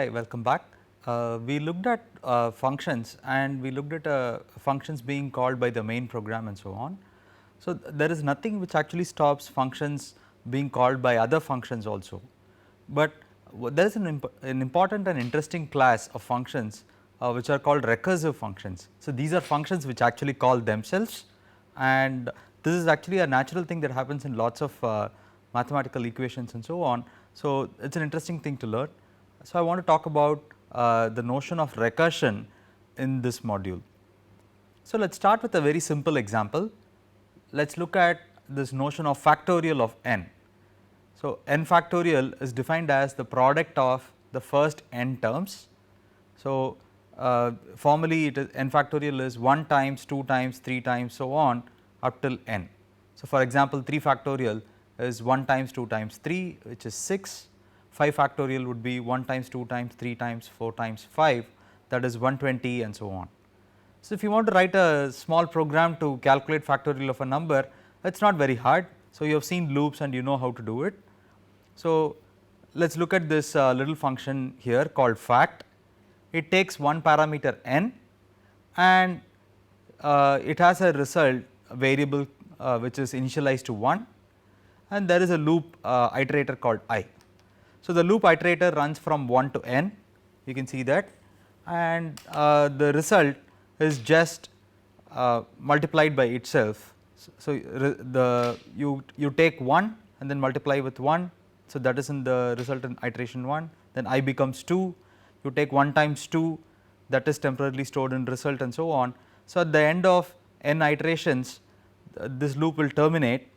Hi, welcome back. We looked at functions and we looked at functions being called by the main program and so on. So, there is nothing which actually stops functions being called by other functions also, but there is an important and interesting class of functions which are called recursive functions. So, these are functions which actually call themselves, and this is actually a natural thing that happens in lots of mathematical equations and so on. So, it is an interesting thing to learn. So, I want to talk about the notion of recursion in this module. So, let us start with a very simple example. Let us look at this notion of factorial of n. So, n factorial is defined as the product of the first n terms. So, formally it is n factorial is 1 times, 2 times, 3 times, so on up till n. So, for example, 3 factorial is 1 times 2 times 3, which is 6. 5 factorial would be 1 times 2 times 3 times 4 times 5, that is 120, and so on. So, if you want to write a small program to calculate factorial of a number, it is not very hard. So, you have seen loops and you know how to do it. So, let us look at this little function here called fact. It takes one parameter n and it has a result variable which is initialized to 1, and there is a loop iterator called I. So, the loop iterator runs from 1 to n, you can see that, and the result is just multiplied by itself. So, you take 1 and then multiply with 1. So, that is in the result in iteration 1, then I becomes 2, you take 1 times 2, that is temporarily stored in result, and so on. So, at the end of n iterations this loop will terminate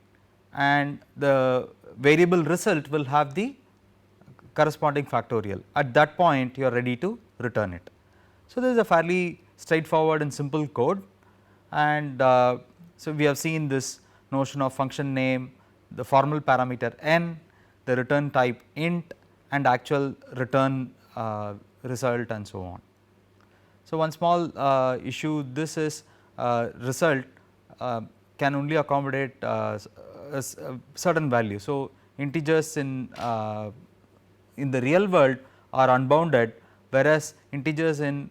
and the variable result will have the corresponding factorial. At that point you are ready to return it. So, this is a fairly straightforward and simple code, and so we have seen this notion of function name, the formal parameter n, the return type int, and actual return result, and so on. So, one small issue, this is result can only accommodate a certain value. So, integers in the real world are unbounded, whereas integers in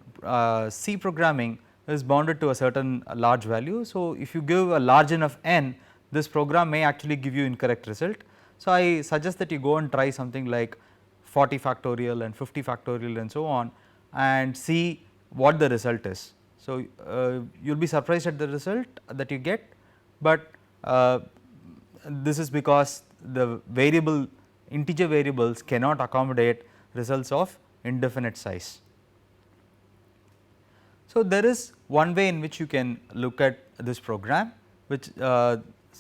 C programming is bounded to a certain large value. So, if you give a large enough n, this program may actually give you incorrect result. So, I suggest that you go and try something like 40 factorial and 50 factorial and so on, and see what the result is. So, you will be surprised at the result that you get, but this is because the integer variables cannot accommodate results of indefinite size. So, there is one way in which you can look at this program, which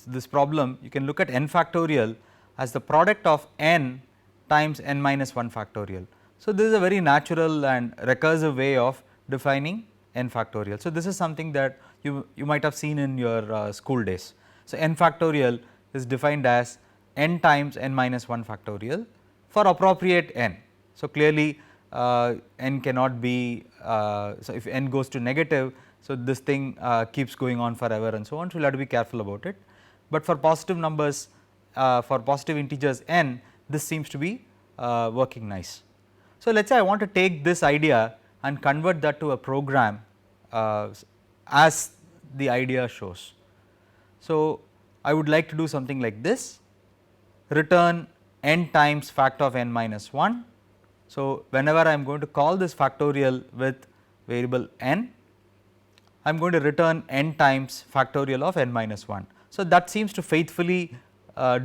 this problem you can look at n factorial as the product of n times n minus 1 factorial. So, this is a very natural and recursive way of defining n factorial. So, this is something that you might have seen in your school days. So, n factorial is defined as n times n minus 1 factorial for appropriate n. So, clearly n cannot be, so if n goes to negative, so this thing keeps going on forever and so on. So, we will have to be careful about it, but for positive numbers, for positive integers n, this seems to be working nice. So, let us say I want to take this idea and convert that to a program as the idea shows. So, I would like to do something like this: return n times fact of n minus 1. So, whenever I am going to call this factorial with variable n, I am going to return n times factorial of n minus 1. So, that seems to faithfully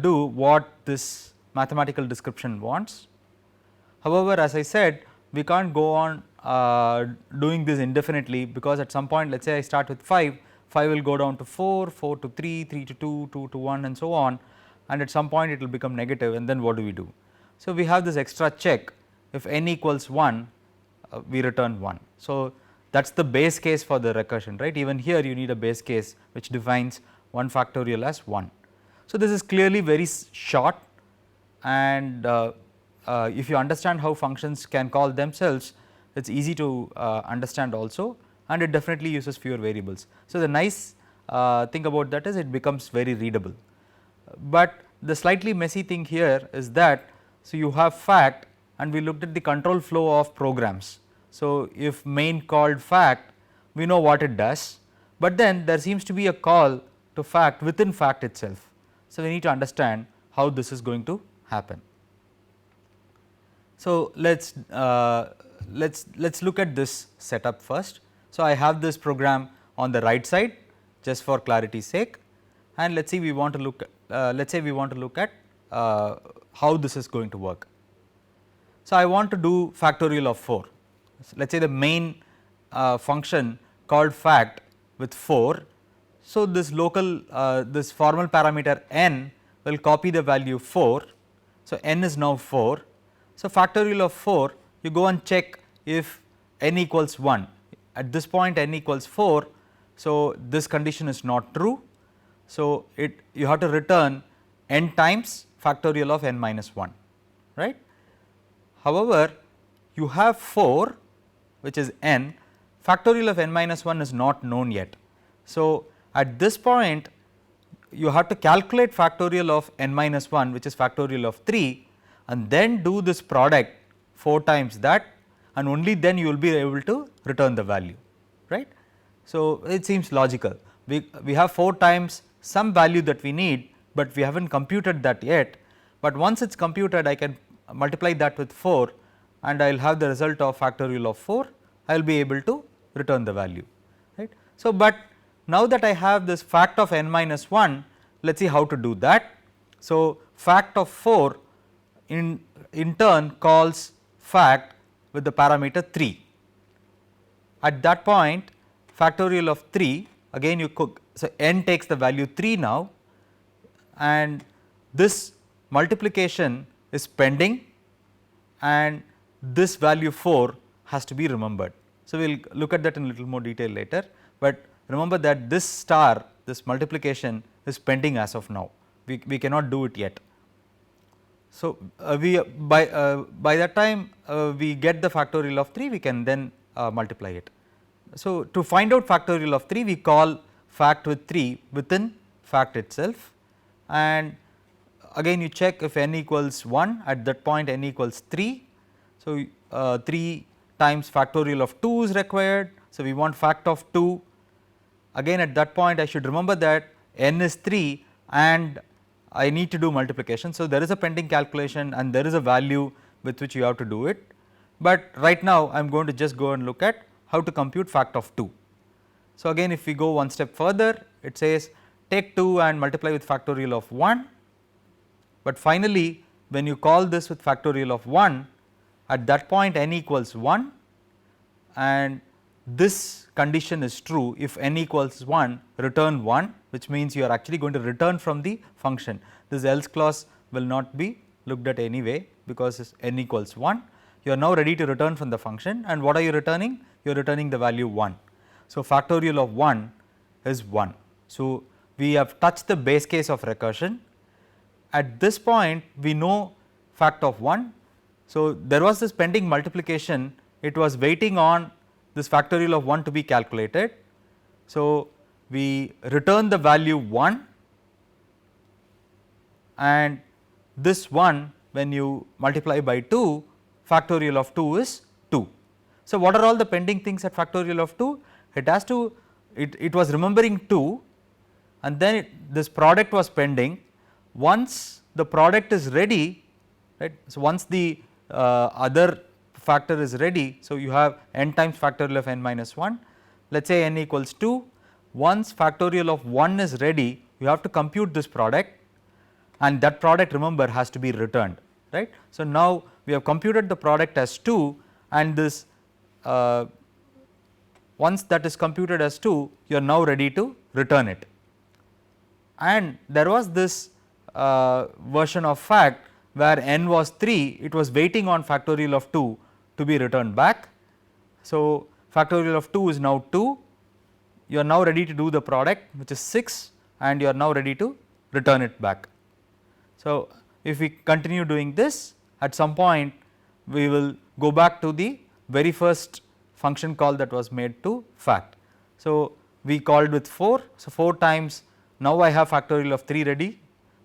do what this mathematical description wants. However, as I said, we can't go on doing this indefinitely, because at some point, let us say I start with 5, 5 will go down to 4, 4 to 3, 3 to 2, 2 to 1, and so on, and at some point it will become negative, and then what do we do? So, we have this extra check: if n equals 1, we return 1. So, that is the base case for the recursion, right. Even here you need a base case which defines 1 factorial as 1. So, this is clearly very short, and if you understand how functions can call themselves, it is easy to understand also, and it definitely uses fewer variables. So, the nice thing about that is it becomes very readable, but the slightly messy thing here is that, so you have fact and we looked at the control flow of programs. So, if main called fact, we know what it does, but then there seems to be a call to fact within fact itself. So, we need to understand how this is going to happen. So, let's look at this setup first. So, I have this program on the right side just for clarity's sake, and let us see we want to look at how this is going to work. So, I want to do factorial of 4. So, let us say the main function called fact with 4. So, this local this formal parameter n will copy the value 4. So, n is now 4. So, factorial of 4, you go and check if n equals 1. At this point n equals 4. So, this condition is not true. So, you have to return n times factorial of n minus 1, right. However, you have 4 which is n, factorial of n minus 1 is not known yet. So, at this point you have to calculate factorial of n minus 1 which is factorial of 3, and then do this product 4 times that, and only then you will be able to return the value, right. So, it seems logical. We have 4 times some value that we need, but we have not computed that yet, but once it is computed I can multiply that with 4 and I will have the result of factorial of 4, I will be able to return the value, right. So, but now that I have this fact of n minus 1, let us see how to do that. So, fact of 4 in turn calls fact with the parameter 3. At that point factorial of 3, again you cook, so n takes the value 3 now, and this multiplication is pending and this value 4 has to be remembered. So, we will look at that in a little more detail later, but remember that this star, this multiplication is pending as of now, we cannot do it yet. So, by that time we get the factorial of 3, we can then multiply it. So, to find out factorial of 3, we call fact with 3 within fact itself, and again you check if n equals 1, at that point n equals 3. So, 3 times factorial of 2 is required. So, we want fact of 2, again at that point I should remember that n is 3 and I need to do multiplication. So, there is a pending calculation and there is a value with which you have to do it, but right now I am going to just go and look at how to compute fact of 2. So, again if we go one step further, it says take 2 and multiply with factorial of 1, but finally when you call this with factorial of 1, at that point n equals 1 and this condition is true. If n equals 1, return 1, which means you are actually going to return from the function. This else clause will not be looked at anyway, because n equals 1. You are now ready to return from the function, and what are you returning? You are returning the value 1. So, factorial of 1 is 1. So, we have touched the base case of recursion. At this point we know fact of 1. So, there was this pending multiplication, it was waiting on this factorial of 1 to be calculated. So, we return the value 1 and this 1 when you multiply by 2, factorial of 2 is 2. So, what are all the pending things at factorial of 2? It has to, it was remembering 2 and then this product was pending. Once the product is ready, right. So, once the other factor is ready, so you have n times factorial of n minus 1, let us say n equals 2. Once factorial of 1 is ready, you have to compute this product and that product remember has to be returned, right. So, now we have computed the product as 2 and this once that is computed as 2, you are now ready to return it. And there was this version of fact where n was 3, it was waiting on factorial of 2 to be returned back. So, factorial of 2 is now 2, you are now ready to do the product which is 6 and you are now ready to return it back. So, if we continue doing this, at some point we will go back to the very first function call that was made to fact. So, we called with 4, so 4 times, now I have factorial of 3 ready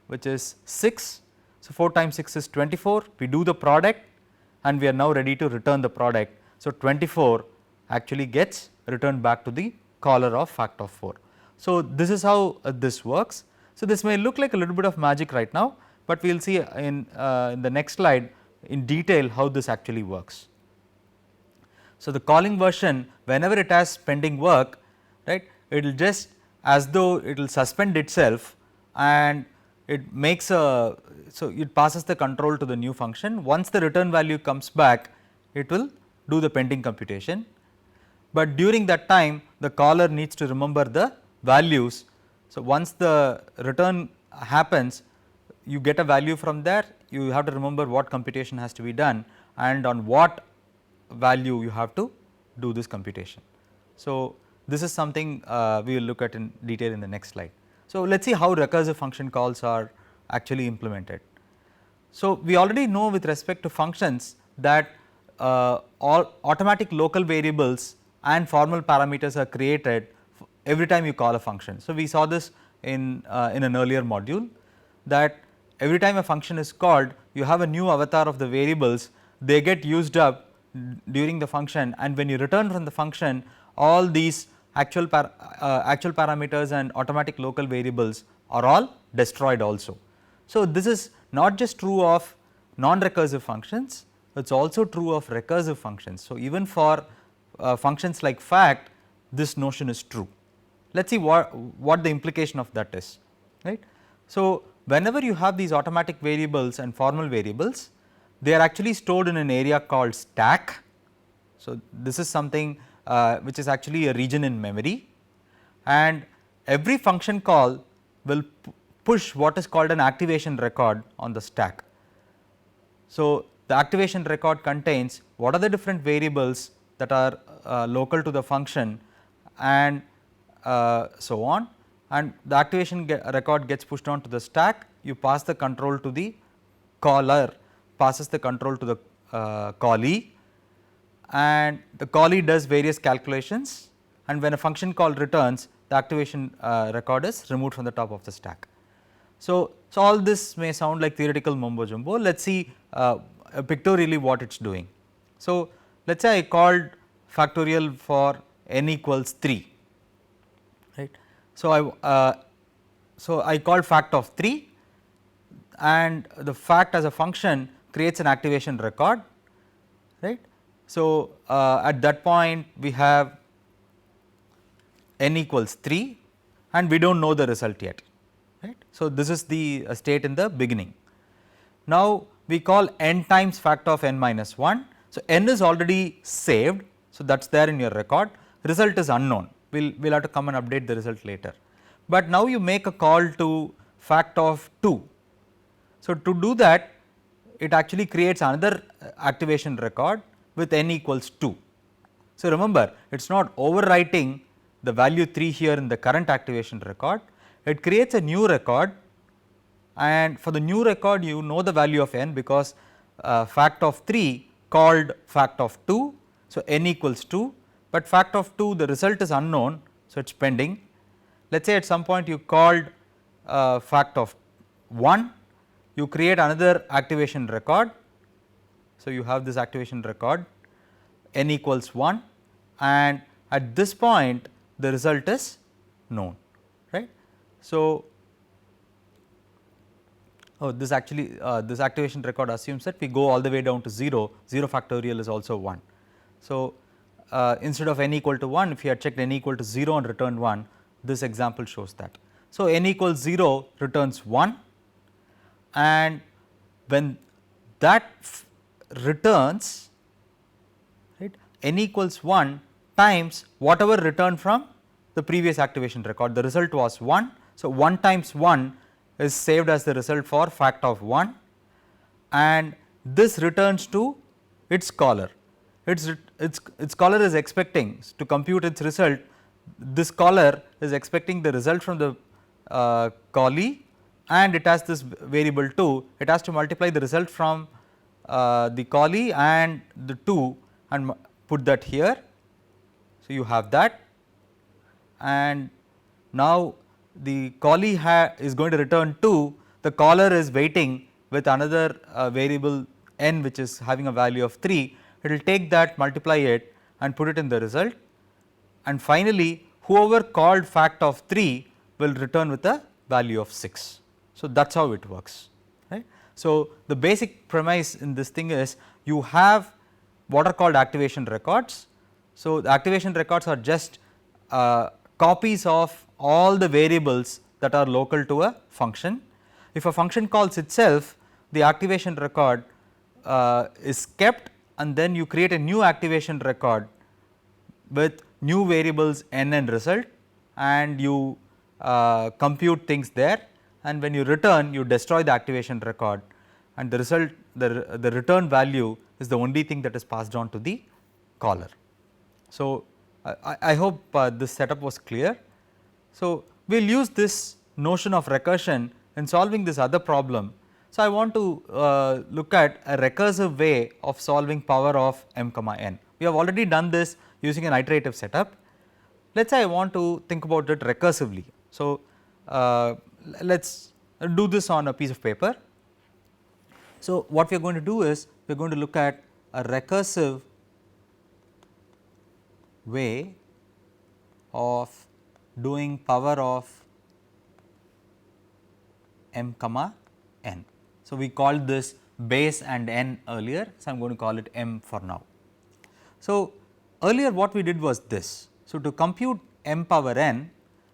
which is 6. So, 4 times 6 is 24, we do the product and we are now ready to return the product. So, 24 actually gets returned back to the caller of fact of 4. So, this is how this works. So, this may look like a little bit of magic right now, but we will see in the next slide in detail how this actually works. So, the calling version, whenever it has pending work, right, it will just as though it will suspend itself and it makes a, so it passes the control to the new function. Once the return value comes back, it will do the pending computation, but during that time the caller needs to remember the values. So, once the return happens, you get a value from there, you have to remember what computation has to be done and on what value you have to do this computation. So, this is something we will look at in detail in the next slide. So, let us see how recursive function calls are actually implemented. So, we already know with respect to functions that all automatic local variables and formal parameters are created every time you call a function. So, we saw this in an earlier module that every time a function is called, you have a new avatar of the variables, they get used up during the function, and when you return from the function, all these actual parameters and automatic local variables are all destroyed also. So, this is not just true of non-recursive functions, it is also true of recursive functions. So, even for functions like fact, this notion is true. Let us see what the implication of that is, right. So, whenever you have these automatic variables and formal variables, they are actually stored in an area called stack. So, this is something which is actually a region in memory, and every function call will push what is called an activation record on the stack. So, the activation record contains what are the different variables that are local to the function and so on, and the activation record gets pushed on to the stack. You pass the control to the caller, passes the control to the callee, and the callee does various calculations, and when a function call returns, the activation record is removed from the top of the stack. So, all this may sound like theoretical mumbo jumbo. Let us see pictorially what it is doing. So, let us say I called factorial for n equals 3, right. So, I called fact of 3, and the fact as a function creates an activation record, right. So, at that point we have n equals 3 and we do not know the result yet, right. So, this is the state in the beginning. Now, we call n times fact of n minus 1. So, n is already saved. So, that is there in your record, result is unknown, we will have to come and update the result later. But now you make a call to fact of 2. So, to do that, it actually creates another activation record with n equals 2. So, remember it is not overwriting the value 3 here in the current activation record, it creates a new record, and for the new record you know the value of n because fact of 3 called fact of 2. So, n equals 2, but fact of 2 the result is unknown. So, it is pending. Let us say at some point you called fact of 1, you create another activation record. So, you have this activation record n equals 1, and at this point the result is known, right. So, this actually this activation record assumes that we go all the way down to 0, 0 factorial is also 1. So, instead of n equal to 1, if you had checked n equal to 0 and returned 1, this example shows that. So, n equals 0 returns 1, and when that returns, right, n equals 1 times whatever returned from the previous activation record, the result was 1. So, 1 times 1 is saved as the result for fact of 1, and this returns to its caller. Its caller is expecting to compute its result, this caller is expecting the result from the callee, and it has this variable 2, it has to multiply the result from the callee and the 2 and put that here. So, you have that, and now the callee is going to return 2, the caller is waiting with another variable n which is having a value of 3, it will take that, multiply it and put it in the result, and finally, whoever called fact of 3 will return with a value of 6. So, that is how it works, right. So, the basic premise in this thing is you have what are called activation records. So, the activation records are just copies of all the variables that are local to a function. If a function calls itself, the activation record is kept, and then you create a new activation record with new variables n and result, and you compute things there, and when you return you destroy the activation record, and the result, the return value is the only thing that is passed on to the caller. So, I hope this setup was clear. So, we will use this notion of recursion in solving this other problem. So, I want to look at a recursive way of solving power of m comma n. We have already done this using an iterative setup. Let us say I want to think about it recursively. So, let us do this on a piece of paper. So, what we are going to do is we are going to look at a recursive way of doing power of m comma n. So, we called this base and n earlier. So, I am going to call it m for now. So, earlier what we did was this. So, to compute m power n,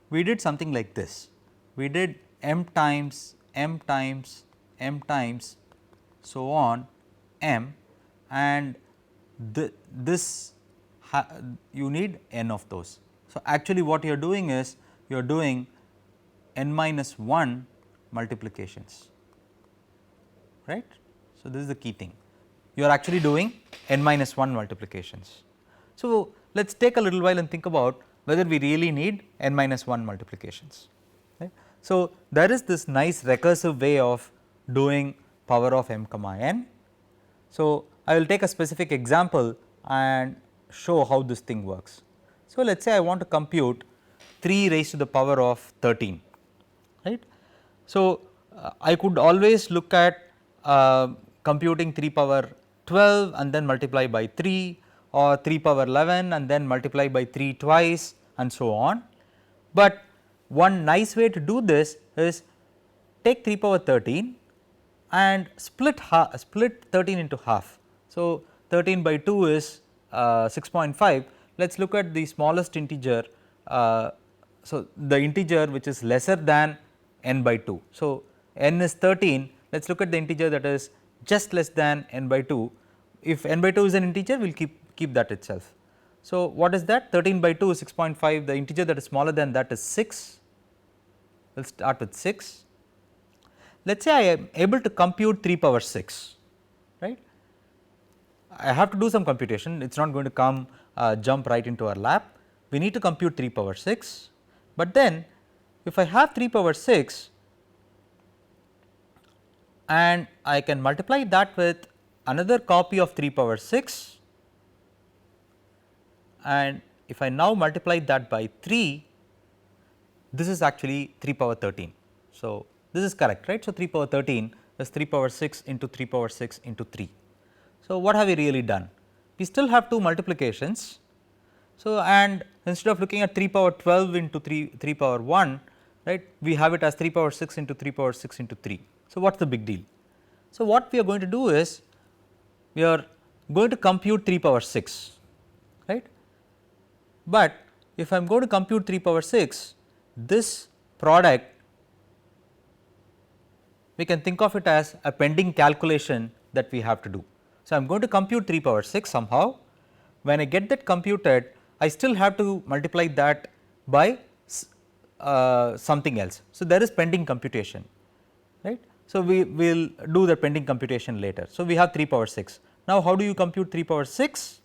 we did something like this. We did m times m times m times so on m, and this you need n of those. So, actually what you are doing is you are doing n minus 1 multiplications, right. So, this is the key thing, you are actually doing n minus 1 multiplications. So, let us take a little while and think about whether we really need n minus 1 multiplications, right. So, there is this nice recursive way of doing power of m comma n. So, I will take a specific example and show how this thing works. So, let us say I want to compute 3 raised to the power of 13, right. So, I could always look at computing 3 power 12 and then multiply by 3, or 3 power 11 and then multiply by 3 twice and so on. But one nice way to do this is take 3 power 13 and split 13 into half. So, 13 by 2 is 6.5. Let us look at the smallest integer. So, the integer which is lesser than n by 2. So, n is 13, let us look at the integer that is just less than n by 2. If n by 2 is an integer, we will keep that itself. So, what is that? 13 by 2 is 6.5, the integer that is smaller than that is 6, we will start with 6. Let us say I am able to compute 3 power 6, right. I have to do some computation, it is not going to come jump right into our lap. We need to compute 3 power 6, but then if I have 3 power 6 and I can multiply that with another copy of 3 power 6, and if I now multiply that by 3, this is actually 3 power 13. So, this is correct, right. So, 3 power 13 is 3 power 6 into 3 power 6 into 3. So, what have we really done? We still have 2 multiplications. So, and instead of looking at 3 power 12 into 3 power 1, right, we have it as 3 power 6 into 3 power 6 into 3. So, what is the big deal? So, what we are going to do is we are going to compute 3 power 6, right. But if I am going to compute 3 power 6, this product we can think of it as a pending calculation that we have to do. So, I am going to compute 3 power 6 somehow. When I get that computed, I still have to multiply that by something else. So, there is pending computation, right. So, we will do the pending computation later. So, we have 3 power 6. Now, how do you compute 3 power 6?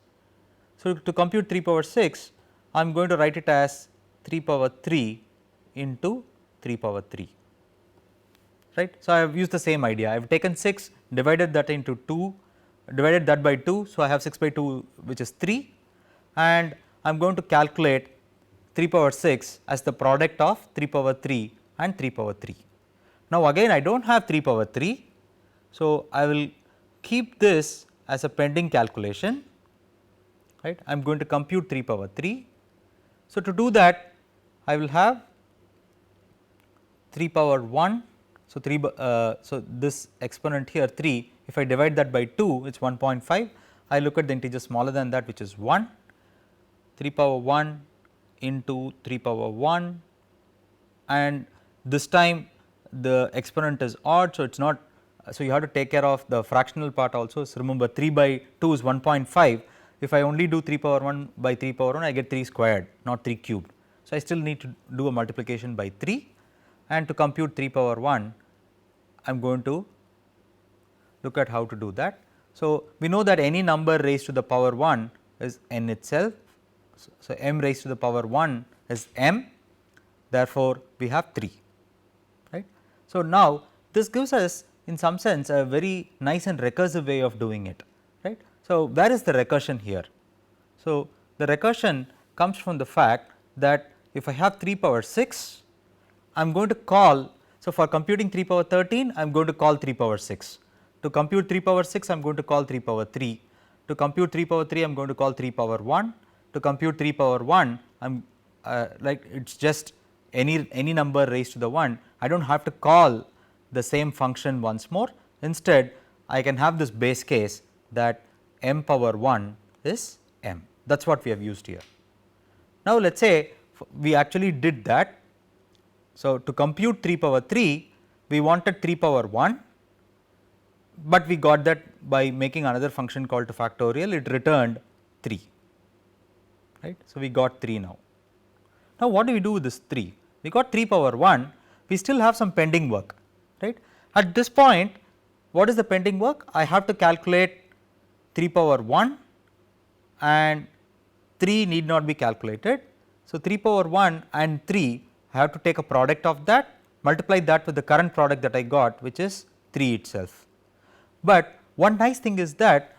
So, to compute 3 power 6, I am going to write it as 3 power 3 into 3 power 3, right. So, I have used the same idea, I have taken 6, divided that into 2, divided that by 2. So, I have 6 by 2 which is 3, and I am going to calculate 3 power 6 as the product of 3 power 3 and 3 power 3. Now, again I do not have 3 power 3. So, I will keep this as a pending calculation, right. I am going to compute 3 power 3. So, to do that I will have 3 power 1. So, so this exponent here 3, if I divide that by 2 it is 1.5. I look at the integer smaller than that, which is 1, 3 power 1 into 3 power 1, and this time the exponent is odd. So, it is not, so you have to take care of the fractional part also. So, remember 3 by 2 is 1.5. If I only do 3 power 1 by 3 power 1, I get 3 squared, not 3 cubed. So, I still need to do a multiplication by 3, and to compute 3 power 1 I am going to look at how to do that. So, we know that any number raised to the power 1 is n itself. So, m raised to the power 1 is m, therefore, we have 3, right. So, now this gives us in some sense a very nice and recursive way of doing it, right. So, where is the recursion here? So, the recursion comes from the fact that if I have 3 power 6, I am going to call. So, for computing 3 power 13 I am going to call 3 power 6, to compute 3 power 6 I am going to call 3 power 3, to compute 3 power 3 I am going to call 3 power 1, to compute 3 power 1 I am like it is just any number raised to the 1. I do not have to call the same function once more. Instead I can have this base case that m power 1 is m, that is what we have used here. Now, let us say we actually did that. So, to compute 3 power 3 we wanted 3 power 1, but we got that by making another function called to factorial. It returned 3, right. So, we got 3 now. Now, what do we do with this 3? We got 3 power 1, we still have some pending work, right. At this point what is the pending work? I have to calculate 3 power 1 and 3 need not be calculated. So, 3 power 1 and 3 I have to take a product of that, multiply that with the current product that I got, which is 3 itself. But one nice thing is that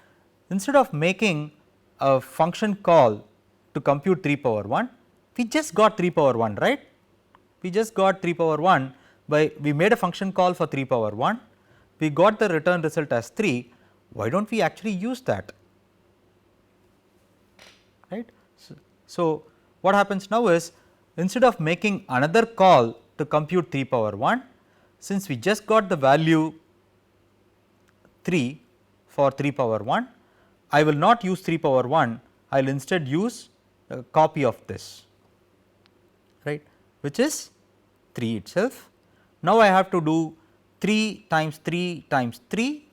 instead of making a function call to compute 3 power 1, we just got 3 power 1, right. We just got 3 power 1 by we made a function call for 3 power 1, we got the return result as 3. Why do not we actually use that, right. So, what happens now is, instead of making another call to compute 3 power 1, since we just got the value 3 for 3 power 1, I will not use 3 power 1, I will instead use a copy of this, right, which is 3 itself. Now, I have to do 3 times 3 times 3,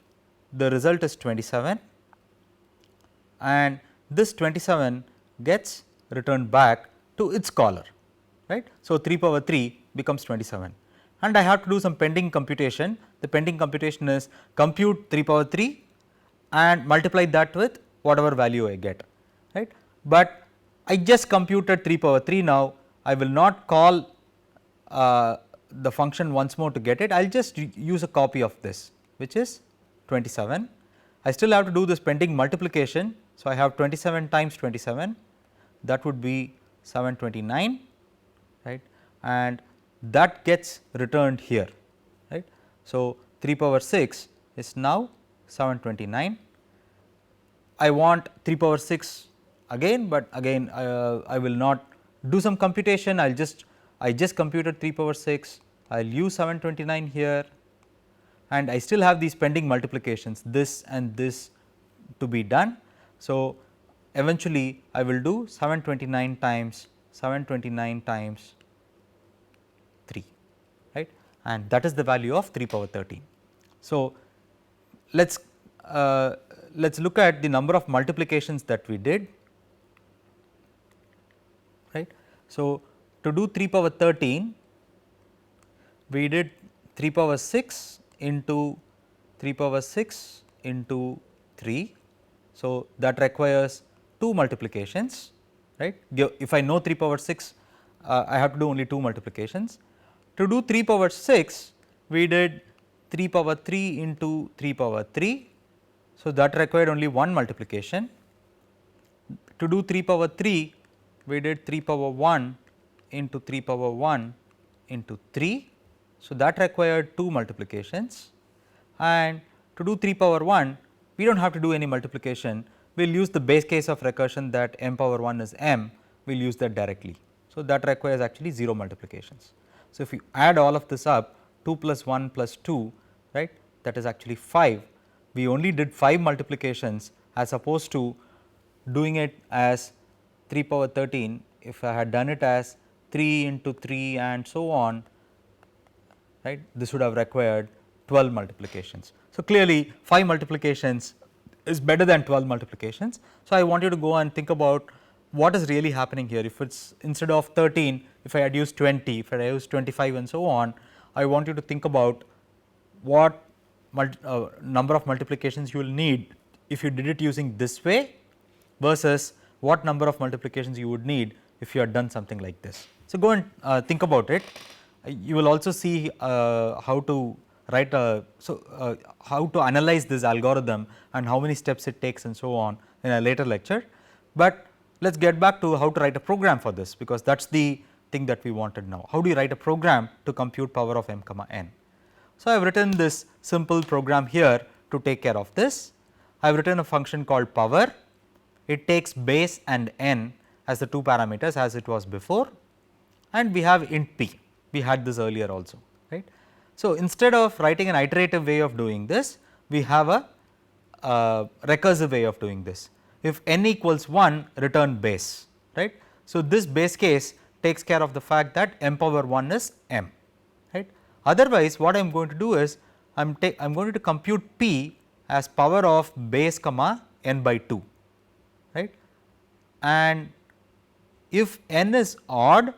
the result is 27, and this 27 gets returned back to its caller, right. So, 3 power 3 becomes 27, and I have to do some pending computation. The pending computation is compute 3 power 3 and multiply that with whatever value I get, right. But I just computed 3 power 3 now, I will not call the function once more to get it, I will just use a copy of this, which is 27. I still have to do this pending multiplication. So, I have 27 times 27, that would be 729, right, and that gets returned here, right. So, 3 power 6 is now 729. I want 3 power 6 again, but again I will not do some computation. I just computed 3 power 6, I will use 729 here, and I still have these pending multiplications, this and this to be done. So, eventually I will do 729 times 729 times 3, right, and that is the value of 3 power 13. So, let us look at the number of multiplications that we did, right. So, to do 3 power 13 we did 3 power 6 into 3 power 6 into 3. So, that requires 2 multiplications, right. If I know 3 power 6 I have to do only 2 multiplications. To do 3 power 6 we did 3 power 3 into 3 power 3. So, that required only 1 multiplication. To do 3 power 3 we did 3 power 1 into 3 power 1 into 3. So, that required 2 multiplications, and to do 3 power 1 we do not have to do any multiplication, we will use the base case of recursion that m power 1 is m, we will use that directly. So, that requires actually 0 multiplications. So, if you add all of this up 2 plus 1 plus 2, right, that is actually 5. We only did 5 multiplications as opposed to doing it as 3 power 13. If I had done it as 3 into 3 and so on, right, this would have required 12 multiplications. So, clearly 5 multiplications is better than 12 multiplications. So, I want you to go and think about what is really happening here. If it is instead of 13, if I had used 20, if I had used 25 and so on, I want you to think about what number of multiplications you will need if you did it using this way versus what number of multiplications you would need if you had done something like this. So, go and think about it. You will also see how to write how to analyze this algorithm and how many steps it takes and so on in a later lecture. But let us get back to how to write a program for this, because that is the thing that we wanted now. How do you write a program to compute power of m comma n? So, I have written this simple program here to take care of this. I have written a function called power. It takes base and n as the 2 parameters as it was before, and we have int p. We had this earlier also, right. So, instead of writing an iterative way of doing this, we have a recursive way of doing this. If n equals 1, return base, right. So, this base case takes care of the fact that m power 1 is m, right. Otherwise, what I am going to do is I am going to compute p as power of base comma n by 2, right. And if n is odd,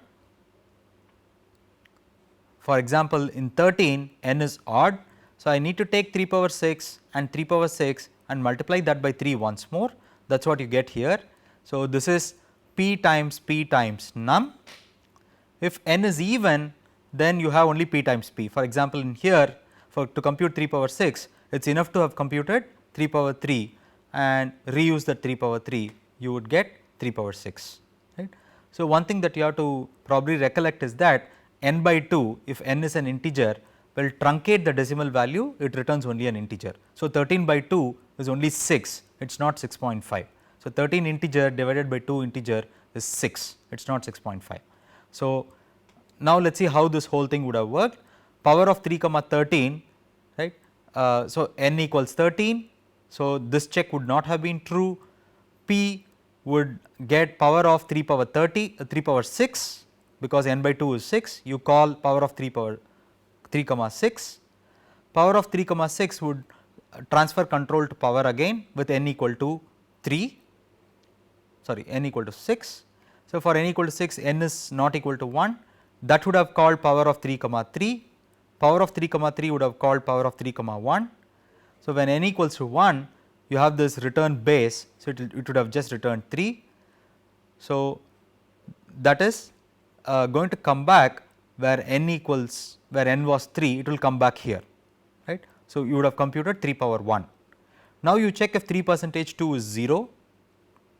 for example, in 13 n is odd. So, I need to take 3 power 6 and 3 power 6 and multiply that by 3 once more, that is what you get here. So, this is p times num. If n is even, then you have only p times p. For example, in here to compute 3 power 6, it is enough to have computed 3 power 3 and reuse that 3 power 3, you would get 3 power 6, right. So, one thing that you have to probably recollect is that n by 2, if n is an integer, will truncate the decimal value, it returns only an integer. So, 13 by 2 is only 6, it is not 6.5. So, 13 integer divided by 2 integer is 6, it is not 6.5. So, now let us see how this whole thing would have worked. Power of 3 comma 13, right. So, n equals 13. So, this check would not have been true. P would get power of 3 power 3 power 6, because n by 2 is 6, you call power of 3 power 3 comma 6. Power of 3 comma 6 would transfer control to power again with n equal to 3, sorry, n equal to 6. So, for n equal to 6, n is not equal to 1, that would have called power of 3 comma 3, power of 3 comma 3 would have called power of 3 comma 1. So, when n equals to 1, you have this return base, so it would have just returned 3. So, that is going to come back where n equals, where n was 3, it will come back here, right. So, you would have computed 3 power 1. Now, you check if 3 percentage 2 is 0,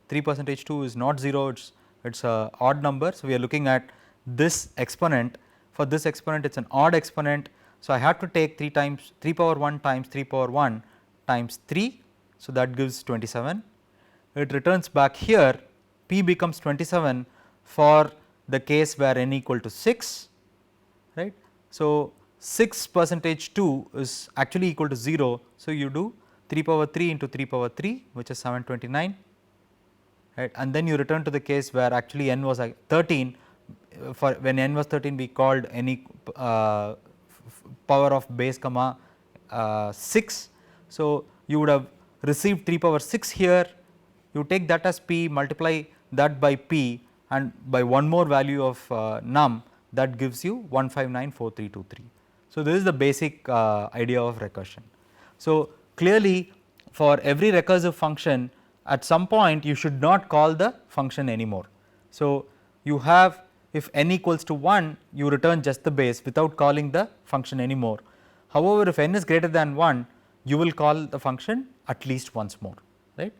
3 percentage 2 is not 0, it is a odd number. So, we are looking at this exponent. For this exponent, it is an odd exponent. So, I have to take 3 power 1 times 3 power 1 times 3. So, that gives 27. It returns back here, p becomes 27 for the case where n equal to 6, right. So, 6 percentage 2 is actually equal to 0. So, you do 3 power 3 into 3 power 3, which is 729, right, and then you return to the case where actually n was 13. For when n was 13, we called any power of base comma 6. So, you would have received 3 power 6 here, you take that as p, multiply that by p and by one more value of num, that gives you 1594323. So, this is the basic idea of recursion. So, clearly for every recursive function, at some point you should not call the function anymore. So, you have, if n equals to 1, you return just the base without calling the function anymore. However, if n is greater than 1, you will call the function at least once more, right.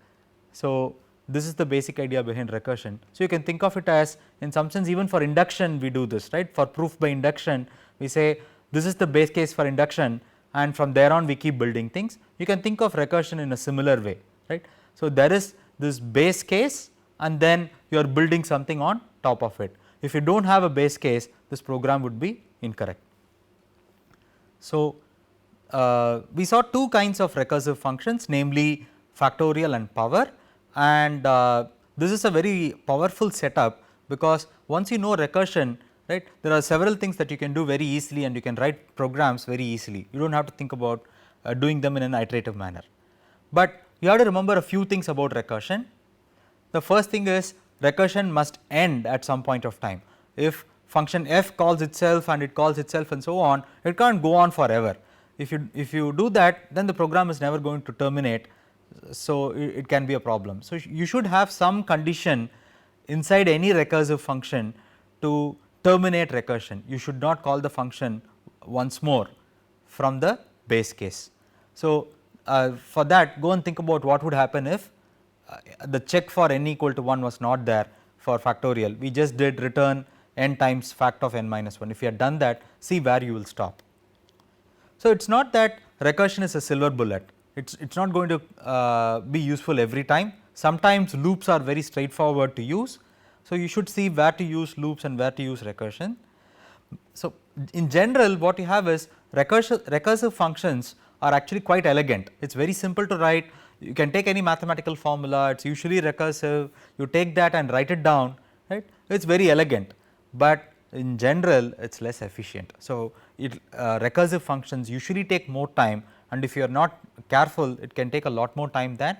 So, this is the basic idea behind recursion. So, you can think of it as, in some sense, even for induction we do this, right. For proof by induction, we say this is the base case for induction, and from there on we keep building things. You can think of recursion in a similar way, right. So, there is this base case and then you are building something on top of it. If you do not have a base case, this program would be incorrect. So, we saw two kinds of recursive functions, namely factorial and power, and this is a very powerful setup, because once you know recursion, right, there are several things that you can do very easily and you can write programs very easily. You do not have to think about doing them in an iterative manner. But you have to remember a few things about recursion. The first thing is recursion must end at some point of time. If function f calls itself and it calls itself and so on, it cannot go on forever. If you do that, then the program is never going to terminate, so it can be a problem. So, you should have some condition inside any recursive function to terminate recursion. You should not call the function once more from the base case. So, for that, go and think about what would happen if the check for n equal to 1 was not there for factorial. We just did return n times fact of n minus 1. If you had done that, see where you will stop. So, it is not that recursion is a silver bullet, it is not going to be useful every time. Sometimes loops are very straightforward to use. So, you should see where to use loops and where to use recursion. So, in general what you have is recursive functions are actually quite elegant. It is very simple to write. You can take any mathematical formula, it is usually recursive, you take that and write it down, right. It is very elegant, but in general it is less efficient. So, recursive functions usually take more time, and if you are not careful, it can take a lot more time than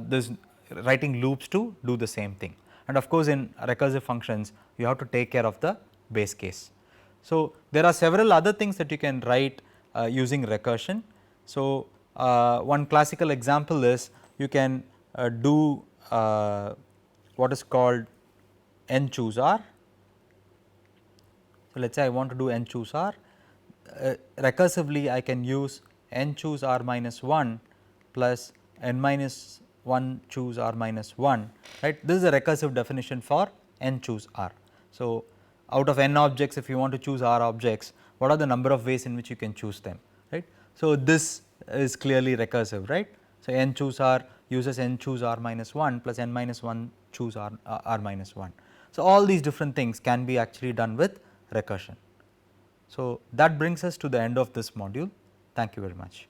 this writing loops to do the same thing. And of course, in recursive functions you have to take care of the base case. So, there are several other things that you can write using recursion. So, one classical example is you can do what is called n choose r. So, let us say I want to do n choose r, recursively I can use n choose r minus 1 plus n minus 1 choose r minus 1, right. This is a recursive definition for n choose r. So, out of n objects, if you want to choose r objects, what are the number of ways in which you can choose them, right. So, this is clearly recursive, right. So, n choose r uses n choose r minus 1 plus n minus 1 choose r minus 1. So, all these different things can be actually done with recursion. So, that brings us to the end of this module. Thank you very much.